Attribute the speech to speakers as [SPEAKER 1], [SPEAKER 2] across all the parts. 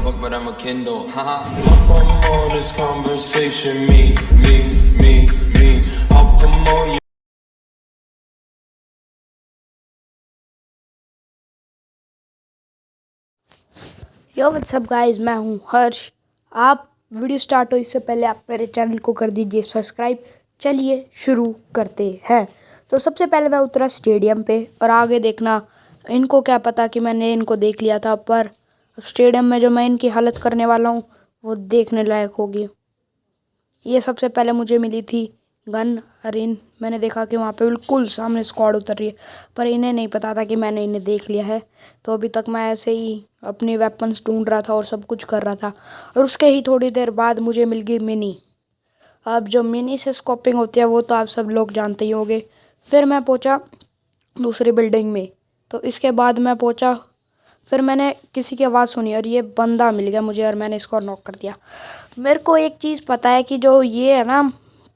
[SPEAKER 1] book, but I'm a Kindle. Haha. How come all this conversation? Me. How come all you
[SPEAKER 2] yo WhatsApp guys, मैं हूँ हर्ष। आप video start हो इससे पहले आप मेरे चैनल को कर दीजिए सब्सक्राइब। चलिए शुरू करते हैं। तो सबसे पहले मैं उतरा स्टेडियम पे और आगे देखना, इनको क्या पता कि मैंने इनको देख लिया था, पर स्टेडियम में जो मैं इनकी हालत करने वाला हूँ वो देखने लायक होगी। ये सबसे पहले मुझे मिली थी गन और मैंने देखा कि वहाँ पे बिल्कुल सामने स्क्वाड उतर रही है, पर इन्हें नहीं पता था कि मैंने इन्हें देख लिया है। तो अभी तक मैं ऐसे ही अपनी वेपन्स ढूंढ रहा था और सब कुछ कर रहा था, और उसके ही थोड़ी देर बाद मुझे मिल गई मिनी। अब जो मिनी से स्कोपिंग होती है वो तो आप सब लोग जानते ही होंगे। फिर मैं पहुंचा दूसरी बिल्डिंग में, तो इसके बाद मैं पहुंचा, फिर मैंने किसी की आवाज़ सुनी और ये बंदा मिल गया मुझे और मैंने इसको नॉक कर दिया। मेरे को एक चीज़ पता है कि जो ये है ना,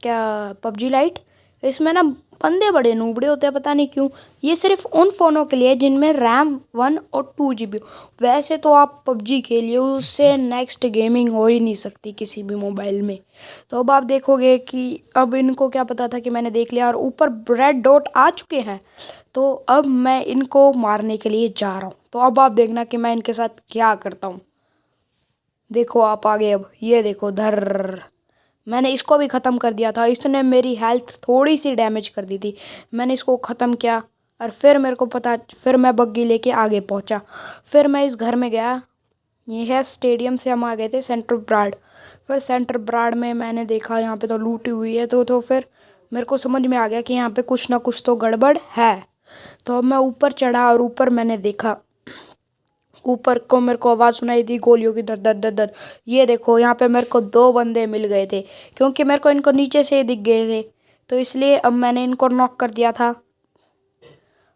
[SPEAKER 2] क्या पबजी लाइट, इसमें ना बंदे बड़े नूबड़े होते हैं, पता नहीं क्यों। ये सिर्फ उन फ़ोनों के लिए जिनमें रैम 1 और 2 GB हो। वैसे तो आप पबजी के लिए उससे नेक्स्ट गेमिंग हो ही नहीं सकती किसी भी मोबाइल में। तो अब आप देखोगे कि अब इनको क्या पता था कि मैंने देख लिया और ऊपर रेड डॉट आ चुके हैं। तो अब मैं इनको मारने के लिए जा रहा हूँ। तो अब आप देखना कि मैं इनके साथ क्या करता हूँ। देखो आप आगे, अब ये देखो धर, मैंने इसको भी ख़त्म कर दिया था। इसने मेरी हेल्थ थोड़ी सी डैमेज कर दी थी, मैंने इसको ख़त्म किया। और फिर मेरे को पता, फिर मैं बग्गी लेके आगे पहुंचा। फिर मैं इस घर में गया, ये है स्टेडियम से हम आ गए थे सेंटर ब्राड। फिर सेंटर ब्राड में मैंने देखा यहाँ पे तो लूटी हुई है, तो फिर मेरे को समझ में आ गया कि यहाँ पे कुछ ना कुछ तो गड़बड़ है। तो अब मैं ऊपर चढ़ा और ऊपर मैंने देखा, ऊपर को मेरे को आवाज़ सुनाई दी गोलियों की, दर दर दर दर। ये देखो यहाँ पे मेरे को 2 बंदे मिल गए थे, क्योंकि मेरे को इनको नीचे से दिख गए थे, तो इसलिए अब मैंने इनको नॉक कर दिया था।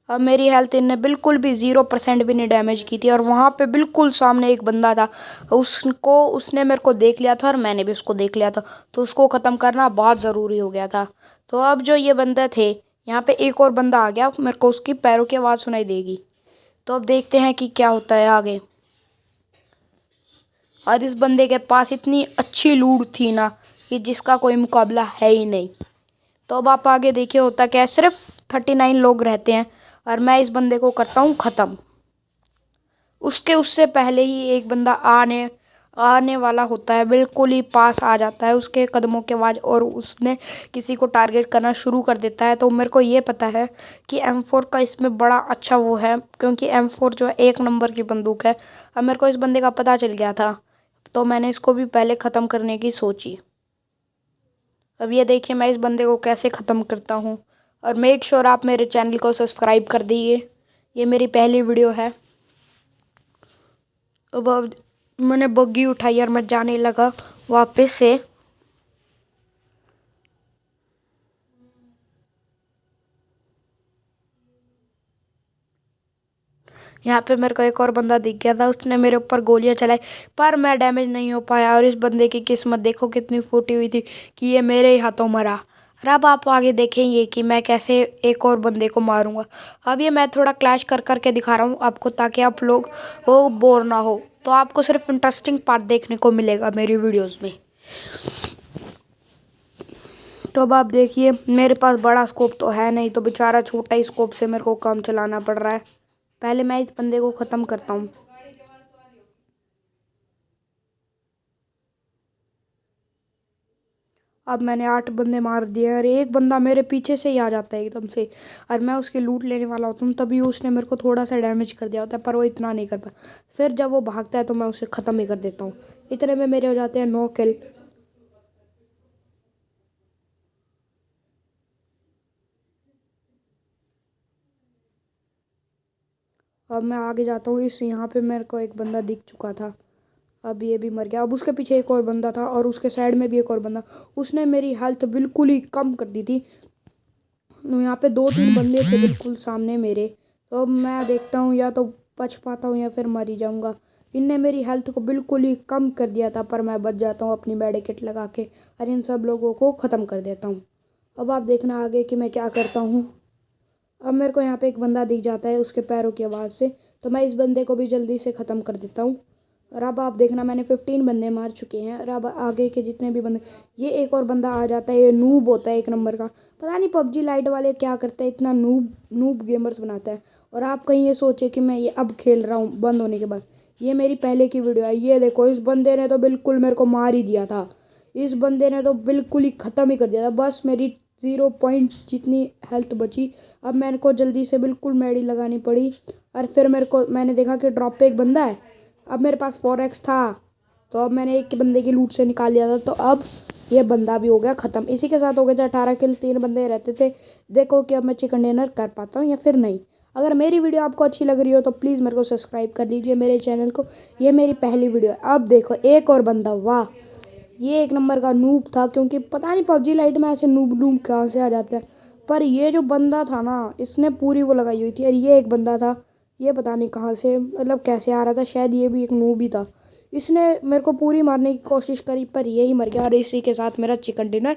[SPEAKER 2] अब मेरी हेल्थ इनने बिल्कुल भी 0% भी नहीं डैमेज की थी, और वहाँ पे बिल्कुल सामने एक बंदा था, उसने मेरे को देख लिया था और मैंने भी उसको देख लिया था, तो उसको ख़त्म करना बहुत ज़रूरी हो गया था। तो अब जो ये बंदे थे, यहाँ पे एक और बंदा आ गया, मेरे को उसकी पैरों की आवाज़ सुनाई देगी। तो अब देखते हैं कि क्या होता है आगे। और इस बंदे के पास इतनी अच्छी लूट थी ना कि जिसका कोई मुकाबला है ही नहीं। तो अब आप आगे देखिए होता क्या है, सिर्फ 39 लोग रहते हैं और मैं इस बंदे को करता हूँ ख़त्म। उससे पहले ही एक बंदा आने आने वाला होता है, बिल्कुल ही पास आ जाता है उसके कदमों के आवाज़, और उसने किसी को टारगेट करना शुरू कर देता है। तो मेरे को ये पता है कि M4 का इसमें बड़ा अच्छा वो है, क्योंकि M4 जो है 1 नंबर की बंदूक है। अब मेरे को इस बंदे का पता चल गया था, तो मैंने इसको भी पहले ख़त्म करने की सोची। अब ये देखिए मैं इस बंदे को कैसे ख़त्म करता हूँ। और मेक श्योर आप मेरे चैनल को सब्सक्राइब कर दीजिए, ये मेरी पहली वीडियो है। अब मैंने बग्गी उठाई और मैं जाने लगा वापस से। यहाँ पे मेरे को एक और बंदा दिख गया था, उसने मेरे ऊपर गोलियां चलाई, पर मैं डैमेज नहीं हो पाया। और इस बंदे की किस्मत देखो कितनी फूटी हुई थी कि ये मेरे ही हाथों मरा। और अब आप आगे देखेंगे कि मैं कैसे एक और बंदे को मारूंगा। अब ये मैं थोड़ा क्लैश कर करके दिखा रहा हूँ आपको, ताकि आप लोग वो बोर ना हो। तो आपको सिर्फ इंटरेस्टिंग पार्ट देखने को मिलेगा मेरी वीडियोज़ में। तो अब आप देखिए मेरे पास बड़ा स्कोप तो है नहीं, तो बेचारा छोटा ही स्कोप से मेरे को काम चलाना पड़ रहा है। पहले मैं इस बंदे को ख़त्म करता हूँ। अब मैंने 8 बंदे मार दिए और एक बंदा मेरे पीछे से ही आ जाता है एकदम से, और मैं उसकी लूट लेने वाला होता हूँ, तभी उसने मेरे को थोड़ा सा डैमेज कर दिया होता है, पर वो इतना नहीं कर पाया। फिर जब वो भागता है तो मैं उसे ख़त्म ही कर देता हूँ। इतने में मेरे हो जाते हैं 9 किल। अब मैं आगे जाता हूँ, इस यहाँ पे मेरे को एक बंदा दिख चुका था, अब ये भी मर गया। अब उसके पीछे एक और बंदा था और उसके साइड में भी एक और बंदा, उसने मेरी हेल्थ बिल्कुल ही कम कर दी थी। यहाँ पे 2-3 बंदे थे बिल्कुल सामने मेरे। तो अब मैं देखता हूँ या तो बच पाता हूँ या फिर मर ही जाऊँगा। इनने मेरी हेल्थ को बिल्कुल ही कम कर दिया था, पर मैं बच जाता हूँ अपनी मेडिकेट लगा के और इन सब लोगों को ख़त्म कर देता हूँ। अब आप देखना आगे कि मैं क्या करता हूँ। अब मेरे को यहाँ पे एक बंदा दिख जाता है उसके पैरों की आवाज़ से, तो मैं इस बंदे को भी जल्दी से ख़त्म कर देता हूँ। और अब आप देखना मैंने 15 बंदे मार चुके हैं। और अब आगे के जितने भी बंदे, ये एक और बंदा आ जाता है, ये नूब होता है 1 नंबर का। पता नहीं पबजी लाइट वाले क्या करते हैं, इतना नूब गेमर्स बनाता है। और आप कहीं ये सोचे कि मैं ये अब खेल रहा हूँ बंद होने के बाद, ये मेरी पहले की वीडियो है। ये देखो इस बंदे ने तो बिल्कुल मेरे को मार ही दिया था। इस बंदे ने तो बिल्कुल ही ख़त्म ही कर दिया था। बस मेरी 0 पॉइंट जितनी हेल्थ बची। अब मेरे को जल्दी से बिल्कुल मेडी लगानी पड़ी। और फिर मैंने देखा कि ड्रॉप पे एक बंदा है। अब मेरे पास 4x था, तो अब मैंने एक बंदे की लूट से निकाल लिया था। तो अब ये बंदा भी हो गया ख़त्म। इसी के साथ हो गया था 18 किल, 3 बंदे रहते थे। देखो कि अब मैं चिकन डिनर कर पाता हूँ या फिर नहीं। अगर मेरी वीडियो आपको अच्छी लग रही हो तो प्लीज़ मेरे को सब्सक्राइब कर लीजिए मेरे चैनल को। ये मेरी पहली वीडियो है। अब देखो एक और बंदा, वाह ये 1 नंबर का नूब था। क्योंकि पता नहीं पबजी लाइट में ऐसे नूब कहाँ से आ जाते हैं। पर ये जो बंदा था ना, इसने पूरी वो लगाई हुई थी। और ये एक बंदा था, ये पता नहीं कहाँ से मतलब कैसे आ रहा था, शायद ये भी एक नूब ही था। इसने मेरे को पूरी मारने की कोशिश करी पर यही मर गया। और इसी के साथ मेरा चिकन डिनर